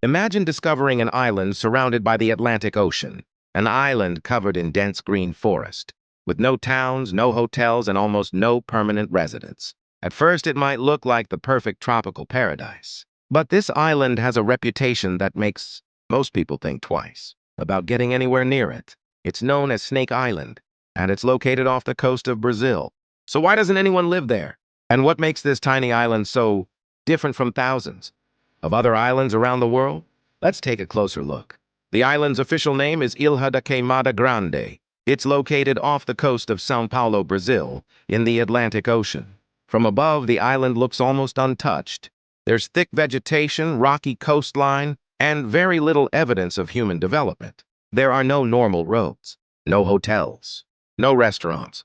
Imagine discovering an island surrounded by the Atlantic Ocean, an island covered in dense green forest, with no towns, no hotels, and almost no permanent residents. At first, it might look like the perfect tropical paradise. But this island has a reputation that makes most people think twice about getting anywhere near it. It's known as Snake Island, and it's located off the coast of Brazil. So why doesn't anyone live there? And what makes this tiny island so different from thousands of other islands around the world? Let's take a closer look. The island's official name is Ilha da Queimada Grande. It's located off the coast of São Paulo, Brazil, in the Atlantic Ocean. From above, the island looks almost untouched. There's thick vegetation, rocky coastline, and very little evidence of human development. There are no normal roads, no hotels, no restaurants,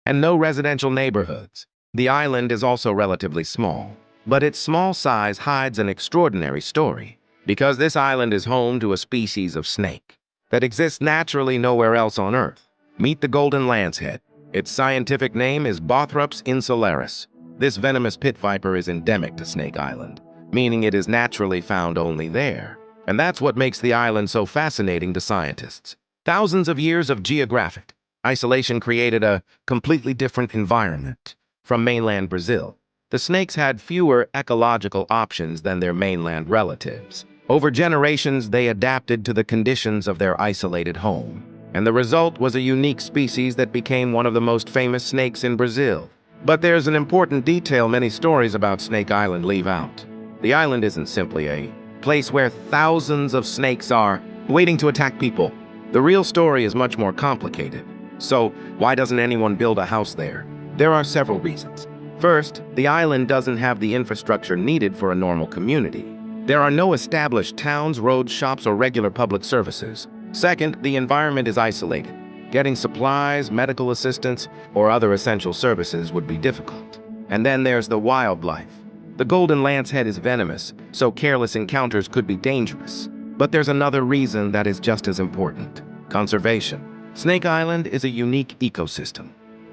and no residential neighborhoods. The island is also relatively small, but its small size hides an extraordinary story, because this island is home to a species of snake that exists naturally nowhere else on Earth. Meet the golden lancehead. Its scientific name is Bothrops insularis. This venomous pit viper is endemic to Snake Island, meaning it is naturally found only there. And that's what makes the island so fascinating to scientists. Thousands of years of geographic isolation created a completely different environment from mainland Brazil. The snakes had fewer ecological options than their mainland relatives. Over generations, they adapted to the conditions of their isolated home, and the result was a unique species that became one of the most famous snakes in Brazil. But there's an important detail many stories about Snake Island leave out. The island isn't simply a place where thousands of snakes are waiting to attack people. The real story is much more complicated. So, why doesn't anyone build a house there? There are several reasons. First, the island doesn't have the infrastructure needed for a normal community. There are no established towns, roads, shops, or regular public services. Second, the environment is isolated. Getting supplies, medical assistance, or other essential services would be difficult. And then there's the wildlife. The golden lancehead is venomous, so careless encounters could be dangerous. But there's another reason that is just as important: conservation. Snake Island is a unique ecosystem.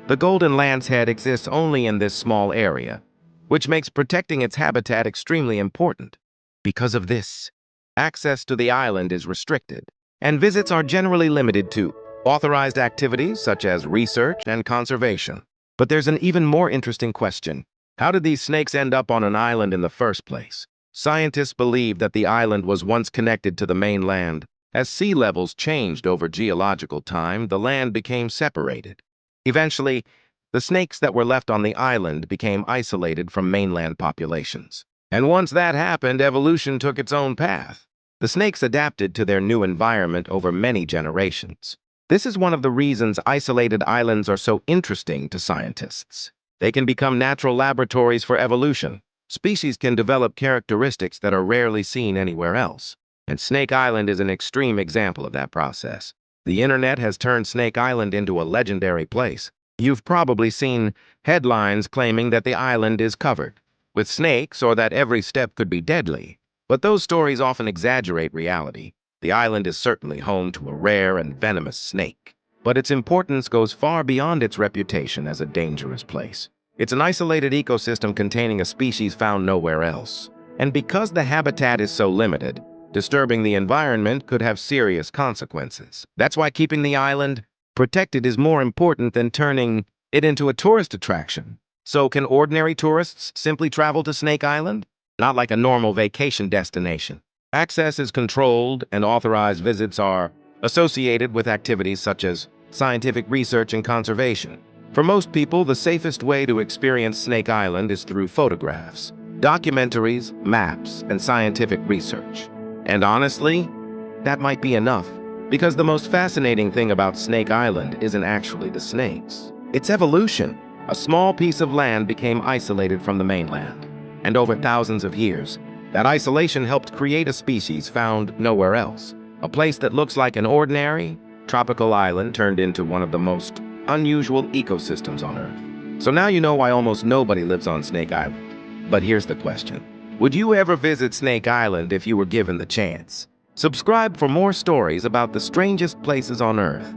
The golden lancehead exists only in this small area, which makes protecting its habitat extremely important. Because of this, access to the island is restricted, and visits are generally limited to authorized activities such as research and conservation. But there's an even more interesting question. How did these snakes end up on an island in the first place? Scientists believe that the island was once connected to the mainland. As sea levels changed over geological time, the land became separated. Eventually, the snakes that were left on the island became isolated from mainland populations. And once that happened, evolution took its own path. The snakes adapted to their new environment over many generations. This is one of the reasons isolated islands are so interesting to scientists. They can become natural laboratories for evolution. Species can develop characteristics that are rarely seen anywhere else. And Snake Island is an extreme example of that process. The internet has turned Snake Island into a legendary place. You've probably seen headlines claiming that the island is covered with snakes or that every step could be deadly. But those stories often exaggerate reality. The island is certainly home to a rare and venomous snake, but its importance goes far beyond its reputation as a dangerous place. It's an isolated ecosystem containing a species found nowhere else. And because the habitat is so limited, disturbing the environment could have serious consequences. That's why keeping the island protected is more important than turning it into a tourist attraction. So can ordinary tourists simply travel to Snake Island? Not like a normal vacation destination. Access is controlled, and authorized visits are associated with activities such as scientific research and conservation. For most people, the safest way to experience Snake Island is through photographs, documentaries, maps, and scientific research. And honestly, that might be enough, because the most fascinating thing about Snake Island isn't actually the snakes. It's evolution. A small piece of land became isolated from the mainland, and over thousands of years, that isolation helped create a species found nowhere else. A place that looks like an ordinary, tropical island turned into one of the most unusual ecosystems on Earth. So now you know why almost nobody lives on Snake Island. But here's the question. Would you ever visit Snake Island if you were given the chance? Subscribe for more stories about the strangest places on Earth.